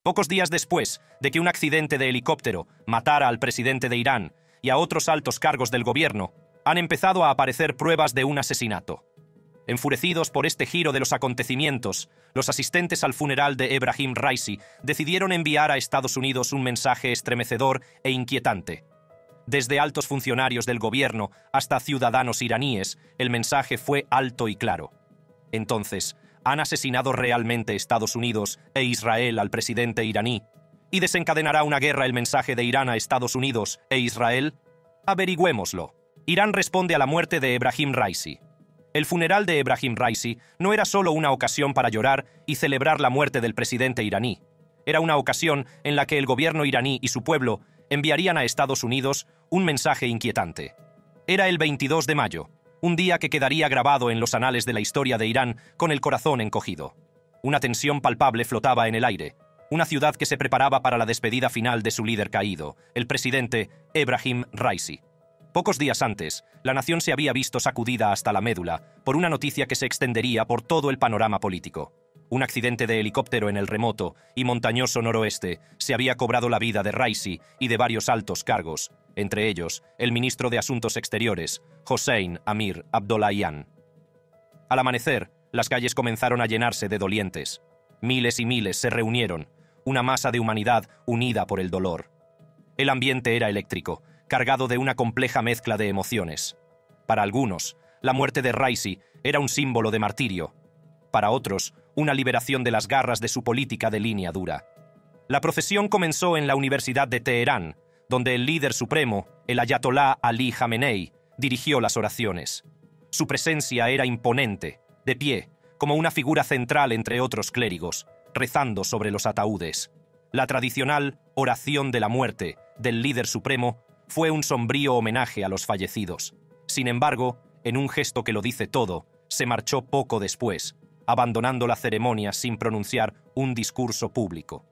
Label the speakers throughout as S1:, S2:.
S1: Pocos días después de que un accidente de helicóptero matara al presidente de Irán y a otros altos cargos del gobierno, han empezado a aparecer pruebas de un asesinato. Enfurecidos por este giro de los acontecimientos, los asistentes al funeral de Ebrahim Raisi decidieron enviar a Estados Unidos un mensaje estremecedor e inquietante. Desde altos funcionarios del gobierno hasta ciudadanos iraníes, el mensaje fue alto y claro. Entonces, ¿han asesinado realmente Estados Unidos e Israel al presidente iraní? ¿Y desencadenará una guerra el mensaje de Irán a Estados Unidos e Israel? Averigüémoslo. Irán responde a la muerte de Ebrahim Raisi. El funeral de Ebrahim Raisi no era solo una ocasión para llorar y celebrar la muerte del presidente iraní. Era una ocasión en la que el gobierno iraní y su pueblo enviarían a Estados Unidos un mensaje inquietante. Era el 22 de mayo, un día que quedaría grabado en los anales de la historia de Irán con el corazón encogido. Una tensión palpable flotaba en el aire, una ciudad que se preparaba para la despedida final de su líder caído, el presidente Ebrahim Raisi. Pocos días antes, la nación se había visto sacudida hasta la médula por una noticia que se extendería por todo el panorama político. Un accidente de helicóptero en el remoto y montañoso noroeste se había cobrado la vida de Raisi y de varios altos cargos, entre ellos el ministro de Asuntos Exteriores, Hossein Amir Abdollahian. Al amanecer, las calles comenzaron a llenarse de dolientes. Miles y miles se reunieron, una masa de humanidad unida por el dolor. El ambiente era eléctrico, cargado de una compleja mezcla de emociones. Para algunos, la muerte de Raisi era un símbolo de martirio. Para otros, una liberación de las garras de su política de línea dura. La procesión comenzó en la Universidad de Teherán, donde el líder supremo, el ayatolá Ali Jamenei, dirigió las oraciones. Su presencia era imponente, de pie, como una figura central entre otros clérigos, rezando sobre los ataúdes. La tradicional oración de la muerte del líder supremo fue un sombrío homenaje a los fallecidos. Sin embargo, en un gesto que lo dice todo, se marchó poco después, abandonando la ceremonia sin pronunciar un discurso público.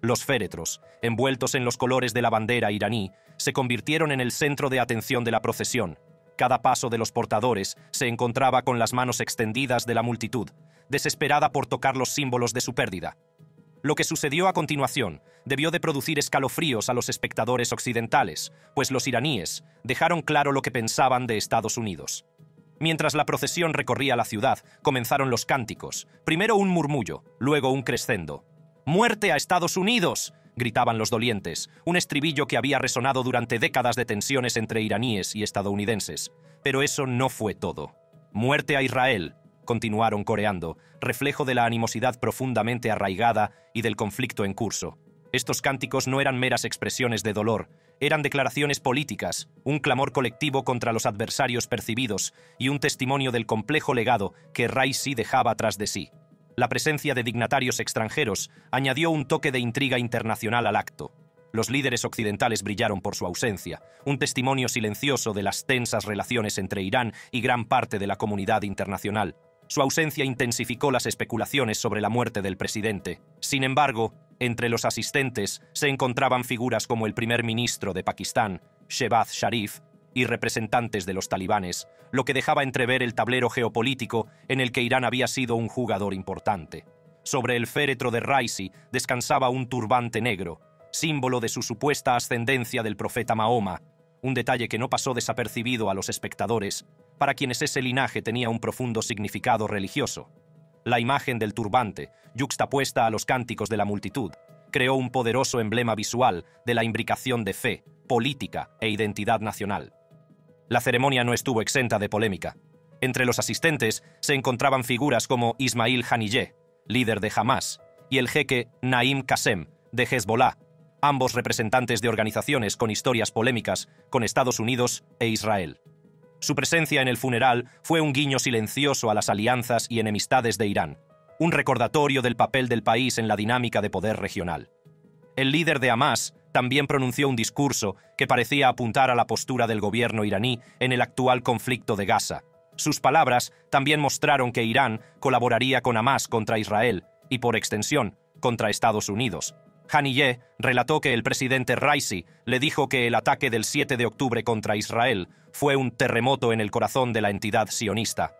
S1: Los féretros, envueltos en los colores de la bandera iraní, se convirtieron en el centro de atención de la procesión. Cada paso de los portadores se encontraba con las manos extendidas de la multitud, desesperada por tocar los símbolos de su pérdida. Lo que sucedió a continuación debió de producir escalofríos a los espectadores occidentales, pues los iraníes dejaron claro lo que pensaban de Estados Unidos. Mientras la procesión recorría la ciudad, comenzaron los cánticos, primero un murmullo, luego un crescendo. ¡Muerte a Estados Unidos!, gritaban los dolientes, un estribillo que había resonado durante décadas de tensiones entre iraníes y estadounidenses. Pero eso no fue todo. ¡Muerte a Israel!, continuaron coreando, reflejo de la animosidad profundamente arraigada y del conflicto en curso. Estos cánticos no eran meras expresiones de dolor, eran declaraciones políticas, un clamor colectivo contra los adversarios percibidos y un testimonio del complejo legado que Raisi dejaba tras de sí. La presencia de dignatarios extranjeros añadió un toque de intriga internacional al acto. Los líderes occidentales brillaron por su ausencia, un testimonio silencioso de las tensas relaciones entre Irán y gran parte de la comunidad internacional. Su ausencia intensificó las especulaciones sobre la muerte del presidente. Sin embargo, entre los asistentes se encontraban figuras como el primer ministro de Pakistán, Shehbaz Sharif, y representantes de los talibanes, lo que dejaba entrever el tablero geopolítico en el que Irán había sido un jugador importante. Sobre el féretro de Raisi descansaba un turbante negro, símbolo de su supuesta ascendencia del profeta Mahoma, un detalle que no pasó desapercibido a los espectadores, para quienes ese linaje tenía un profundo significado religioso. La imagen del turbante, yuxtapuesta a los cánticos de la multitud, creó un poderoso emblema visual de la imbricación de fe, política e identidad nacional. La ceremonia no estuvo exenta de polémica. Entre los asistentes se encontraban figuras como Ismail Haniyeh, líder de Hamas, y el jeque Naim Qassem, de Hezbollah, ambos representantes de organizaciones con historias polémicas con Estados Unidos e Israel. Su presencia en el funeral fue un guiño silencioso a las alianzas y enemistades de Irán, un recordatorio del papel del país en la dinámica de poder regional. El líder de Hamas también pronunció un discurso que parecía apuntar a la postura del gobierno iraní en el actual conflicto de Gaza. Sus palabras también mostraron que Irán colaboraría con Hamas contra Israel y, por extensión, contra Estados Unidos. Haniyeh relató que el presidente Raisi le dijo que el ataque del 7 de octubre contra Israel fue un terremoto en el corazón de la entidad sionista.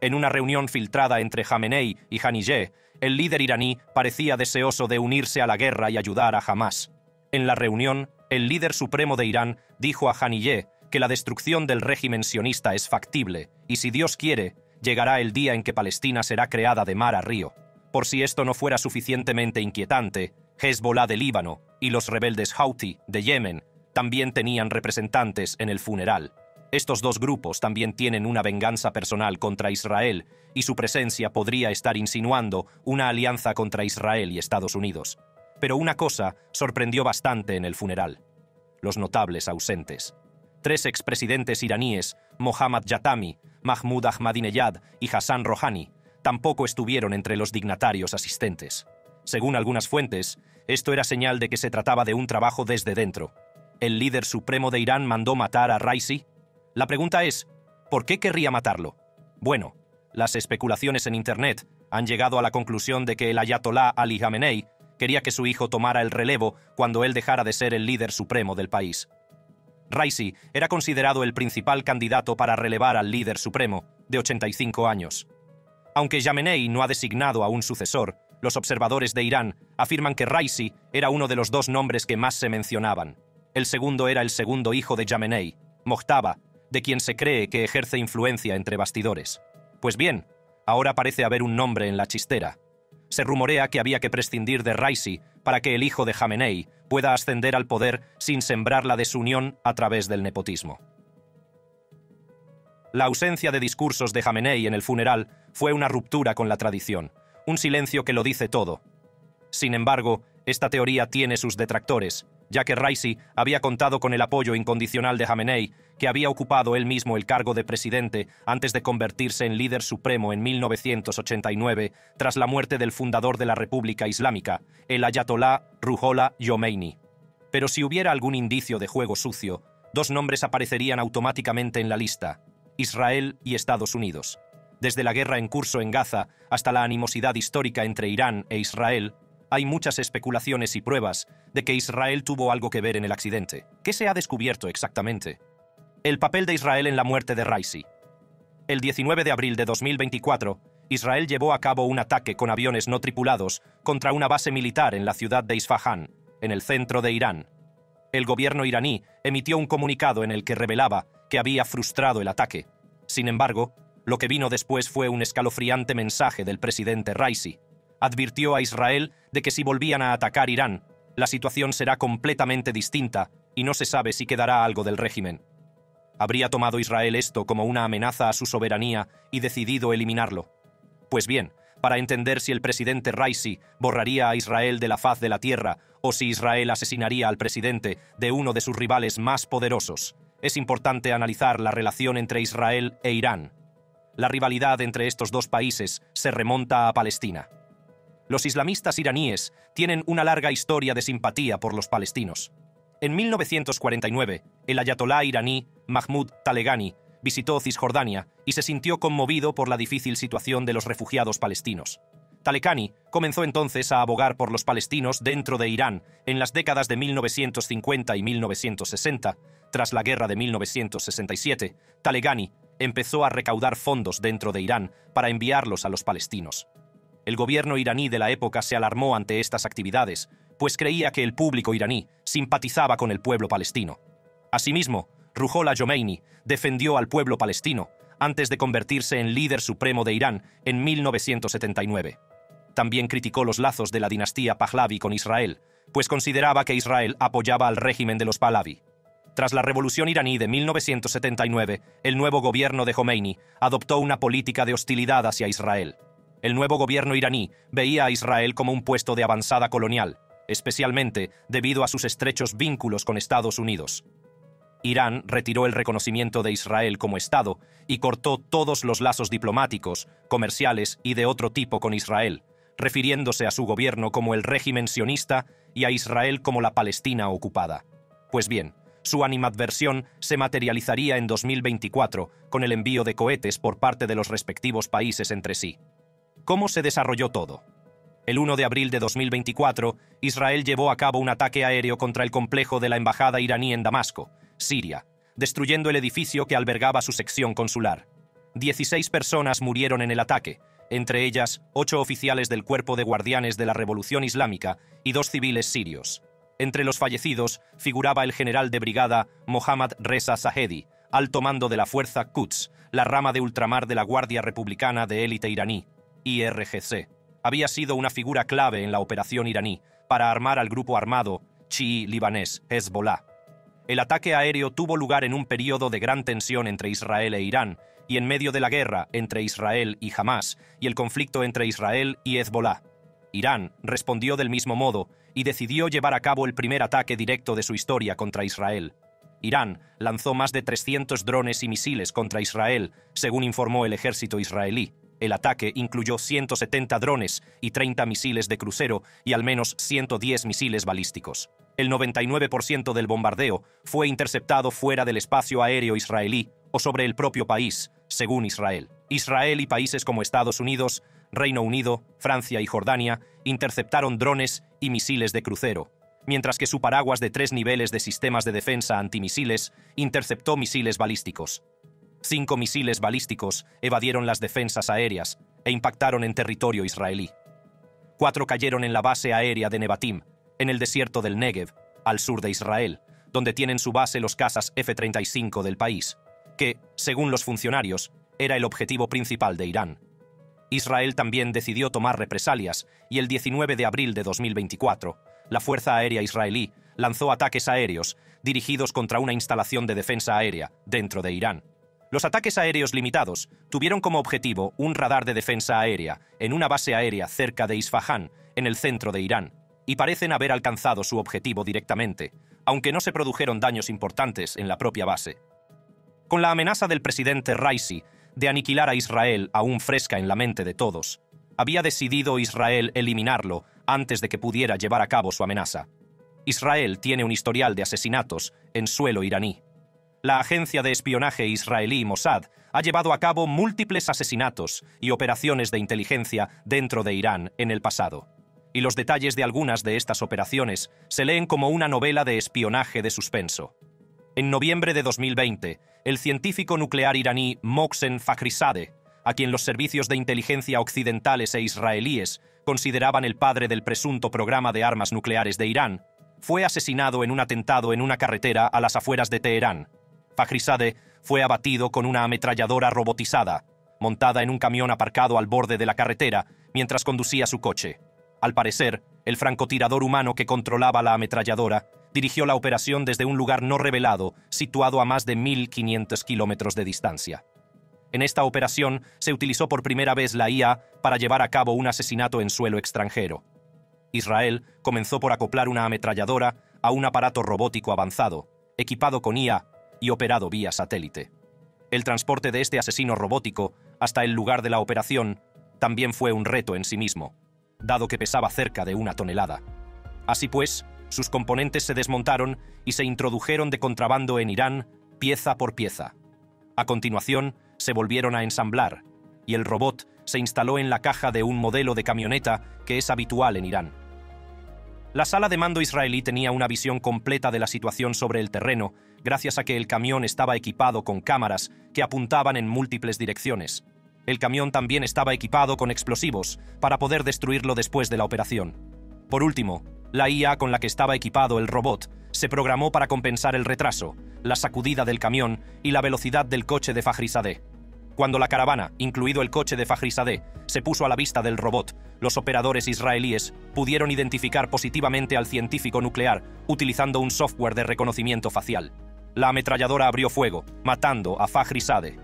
S1: En una reunión filtrada entre Jamenei y Haniyeh, el líder iraní parecía deseoso de unirse a la guerra y ayudar a Hamás. En la reunión, el líder supremo de Irán dijo a Haniyeh que la destrucción del régimen sionista es factible y, si Dios quiere, llegará el día en que Palestina será creada de mar a río. Por si esto no fuera suficientemente inquietante, Hezbollah de Líbano y los rebeldes Houthi de Yemen también tenían representantes en el funeral. Estos dos grupos también tienen una venganza personal contra Israel y su presencia podría estar insinuando una alianza contra Israel y Estados Unidos. Pero una cosa sorprendió bastante en el funeral: los notables ausentes. 3 expresidentes iraníes, Mohammad Yatami, Mahmoud Ahmadinejad y Hassan Rouhani, tampoco estuvieron entre los dignatarios asistentes. Según algunas fuentes, esto era señal de que se trataba de un trabajo desde dentro. ¿El líder supremo de Irán mandó matar a Raisi? La pregunta es, ¿por qué querría matarlo? Bueno, las especulaciones en Internet han llegado a la conclusión de que el ayatolá Ali Khamenei quería que su hijo tomara el relevo cuando él dejara de ser el líder supremo del país. Raisi era considerado el principal candidato para relevar al líder supremo, de 85 años. Aunque Khamenei no ha designado a un sucesor, los observadores de Irán afirman que Raisi era uno de los 2 nombres que más se mencionaban. El segundo era el segundo hijo de Khamenei, Mojtaba, de quien se cree que ejerce influencia entre bastidores. Pues bien, ahora parece haber un nombre en la chistera. Se rumorea que había que prescindir de Raisi para que el hijo de Khamenei pueda ascender al poder sin sembrar la desunión a través del nepotismo. La ausencia de discursos de Khamenei en el funeral fue una ruptura con la tradición, un silencio que lo dice todo. Sin embargo, esta teoría tiene sus detractores, ya que Raisi había contado con el apoyo incondicional de Khamenei, que había ocupado él mismo el cargo de presidente antes de convertirse en líder supremo en 1989, tras la muerte del fundador de la República Islámica, el ayatolá Ruhollah Khomeini. Pero si hubiera algún indicio de juego sucio, 2 nombres aparecerían automáticamente en la lista: Israel y Estados Unidos. Desde la guerra en curso en Gaza hasta la animosidad histórica entre Irán e Israel, hay muchas especulaciones y pruebas de que Israel tuvo algo que ver en el accidente. ¿Qué se ha descubierto exactamente? El papel de Israel en la muerte de Raisi. El 19 de abril de 2024, Israel llevó a cabo un ataque con aviones no tripulados contra una base militar en la ciudad de Isfahán, en el centro de Irán. El gobierno iraní emitió un comunicado en el que revelaba que había frustrado el ataque. Sin embargo, lo que vino después fue un escalofriante mensaje del presidente Raisi. Advirtió a Israel de que si volvían a atacar Irán, la situación será completamente distinta y no se sabe si quedará algo del régimen. ¿Habría tomado Israel esto como una amenaza a su soberanía y decidido eliminarlo? Pues bien, para entender si el presidente Raisi borraría a Israel de la faz de la tierra o si Israel asesinaría al presidente de uno de sus rivales más poderosos, es importante analizar la relación entre Israel e Irán. La rivalidad entre estos 2 países se remonta a Palestina. Los islamistas iraníes tienen una larga historia de simpatía por los palestinos. En 1949, el ayatolá iraní Mahmoud Taleghani visitó Cisjordania y se sintió conmovido por la difícil situación de los refugiados palestinos. Taleghani comenzó entonces a abogar por los palestinos dentro de Irán en las décadas de 1950 y 1960. Tras la guerra de 1967, Taleghani empezó a recaudar fondos dentro de Irán para enviarlos a los palestinos. El gobierno iraní de la época se alarmó ante estas actividades, pues creía que el público iraní simpatizaba con el pueblo palestino. Asimismo, Ruhollah Khomeini defendió al pueblo palestino antes de convertirse en líder supremo de Irán en 1979. También criticó los lazos de la dinastía Pahlavi con Israel, pues consideraba que Israel apoyaba al régimen de los Pahlavi. Tras la revolución iraní de 1979, el nuevo gobierno de Khomeini adoptó una política de hostilidad hacia Israel. El nuevo gobierno iraní veía a Israel como un puesto de avanzada colonial, especialmente debido a sus estrechos vínculos con Estados Unidos. Irán retiró el reconocimiento de Israel como Estado y cortó todos los lazos diplomáticos, comerciales y de otro tipo con Israel, refiriéndose a su gobierno como el régimen sionista y a Israel como la Palestina ocupada. Pues bien, su animadversión se materializaría en 2024 con el envío de cohetes por parte de los respectivos países entre sí. ¿Cómo se desarrolló todo? El 1 de abril de 2024, Israel llevó a cabo un ataque aéreo contra el complejo de la embajada iraní en Damasco, Siria, destruyendo el edificio que albergaba su sección consular. 16 personas murieron en el ataque, entre ellas 8 oficiales del Cuerpo de Guardianes de la Revolución Islámica y 2 civiles sirios. Entre los fallecidos figuraba el general de brigada Mohammad Reza Zahedi, alto mando de la Fuerza Quds, la rama de ultramar de la Guardia Republicana de Élite Iraní, IRGC. Había sido una figura clave en la operación iraní para armar al grupo armado chií libanés Hezbollah. El ataque aéreo tuvo lugar en un periodo de gran tensión entre Israel e Irán, y en medio de la guerra entre Israel y Hamás y el conflicto entre Israel y Hezbollah. Irán respondió del mismo modo y decidió llevar a cabo el primer ataque directo de su historia contra Israel. Irán lanzó más de 300 drones y misiles contra Israel, según informó el ejército israelí. El ataque incluyó 170 drones y 30 misiles de crucero y al menos 110 misiles balísticos. El 99% del bombardeo fue interceptado fuera del espacio aéreo israelí o sobre el propio país, según Israel. Israel y países como Estados Unidos, Reino Unido, Francia y Jordania interceptaron drones y misiles de crucero, mientras que su paraguas de 3 niveles de sistemas de defensa antimisiles interceptó misiles balísticos. 5 misiles balísticos evadieron las defensas aéreas e impactaron en territorio israelí. 4 cayeron en la base aérea de Nevatim, en el desierto del Negev, al sur de Israel, donde tienen su base los cazas F-35 del país, que, según los funcionarios, era el objetivo principal de Irán. Israel también decidió tomar represalias y el 19 de abril de 2024, la Fuerza Aérea Israelí lanzó ataques aéreos dirigidos contra una instalación de defensa aérea dentro de Irán. Los ataques aéreos limitados tuvieron como objetivo un radar de defensa aérea en una base aérea cerca de Isfahán, en el centro de Irán, y parecen haber alcanzado su objetivo directamente, aunque no se produjeron daños importantes en la propia base. Con la amenaza del presidente Raisi de aniquilar a Israel aún fresca en la mente de todos, había decidido Israel eliminarlo antes de que pudiera llevar a cabo su amenaza. Israel tiene un historial de asesinatos en suelo iraní. La agencia de espionaje israelí Mossad ha llevado a cabo múltiples asesinatos y operaciones de inteligencia dentro de Irán en el pasado. Y los detalles de algunas de estas operaciones se leen como una novela de espionaje de suspenso. En noviembre de 2020, el científico nuclear iraní Mohsen Fakhrizadeh, a quien los servicios de inteligencia occidentales e israelíes consideraban el padre del presunto programa de armas nucleares de Irán, fue asesinado en un atentado en una carretera a las afueras de Teherán. Fakhrizadeh fue abatido con una ametralladora robotizada, montada en un camión aparcado al borde de la carretera mientras conducía su coche. Al parecer, el francotirador humano que controlaba la ametralladora dirigió la operación desde un lugar no revelado, situado a más de 1.500 kilómetros de distancia. En esta operación se utilizó por primera vez la IA para llevar a cabo un asesinato en suelo extranjero. Israel comenzó por acoplar una ametralladora a un aparato robótico avanzado, equipado con IA y operado vía satélite. El transporte de este asesino robótico hasta el lugar de la operación también fue un reto en sí mismo, dado que pesaba cerca de 1 tonelada. Así pues, sus componentes se desmontaron y se introdujeron de contrabando en Irán pieza por pieza. A continuación, se volvieron a ensamblar, y el robot se instaló en la caja de un modelo de camioneta que es habitual en Irán. La sala de mando israelí tenía una visión completa de la situación sobre el terreno, gracias a que el camión estaba equipado con cámaras que apuntaban en múltiples direcciones. El camión también estaba equipado con explosivos para poder destruirlo después de la operación. Por último, la IA con la que estaba equipado el robot se programó para compensar el retraso, la sacudida del camión y la velocidad del coche de Fakhrizadeh. Cuando la caravana, incluido el coche de Fakhrizadeh, se puso a la vista del robot, los operadores israelíes pudieron identificar positivamente al científico nuclear utilizando un software de reconocimiento facial. La ametralladora abrió fuego, matando a Fakhrizadeh.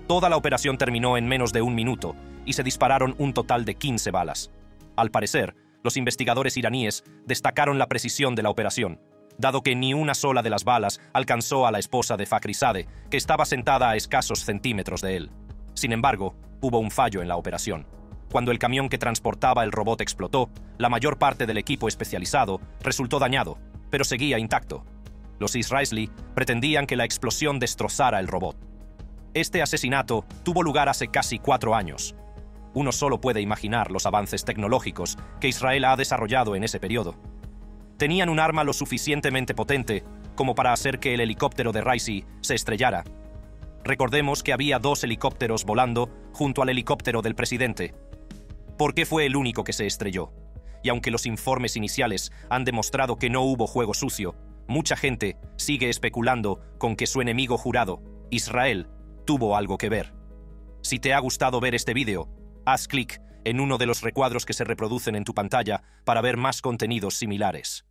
S1: Toda la operación terminó en menos de 1 minuto y se dispararon un total de 15 balas. Al parecer, los investigadores iraníes destacaron la precisión de la operación, dado que ni una sola de las balas alcanzó a la esposa de Fakhrizadeh, que estaba sentada a escasos centímetros de él. Sin embargo, hubo un fallo en la operación. Cuando el camión que transportaba el robot explotó, la mayor parte del equipo especializado resultó dañado, pero seguía intacto. Los israelíes pretendían que la explosión destrozara el robot. Este asesinato tuvo lugar hace casi 4 años. Uno solo puede imaginar los avances tecnológicos que Israel ha desarrollado en ese periodo. Tenían un arma lo suficientemente potente como para hacer que el helicóptero de Raisi se estrellara. Recordemos que había 2 helicópteros volando junto al helicóptero del presidente, ¿Por qué fue el único que se estrelló? Y aunque los informes iniciales han demostrado que no hubo juego sucio, mucha gente sigue especulando con que su enemigo jurado, Israel, tuvo algo que ver. Si te ha gustado ver este vídeo, haz clic en uno de los recuadros que se reproducen en tu pantalla para ver más contenidos similares.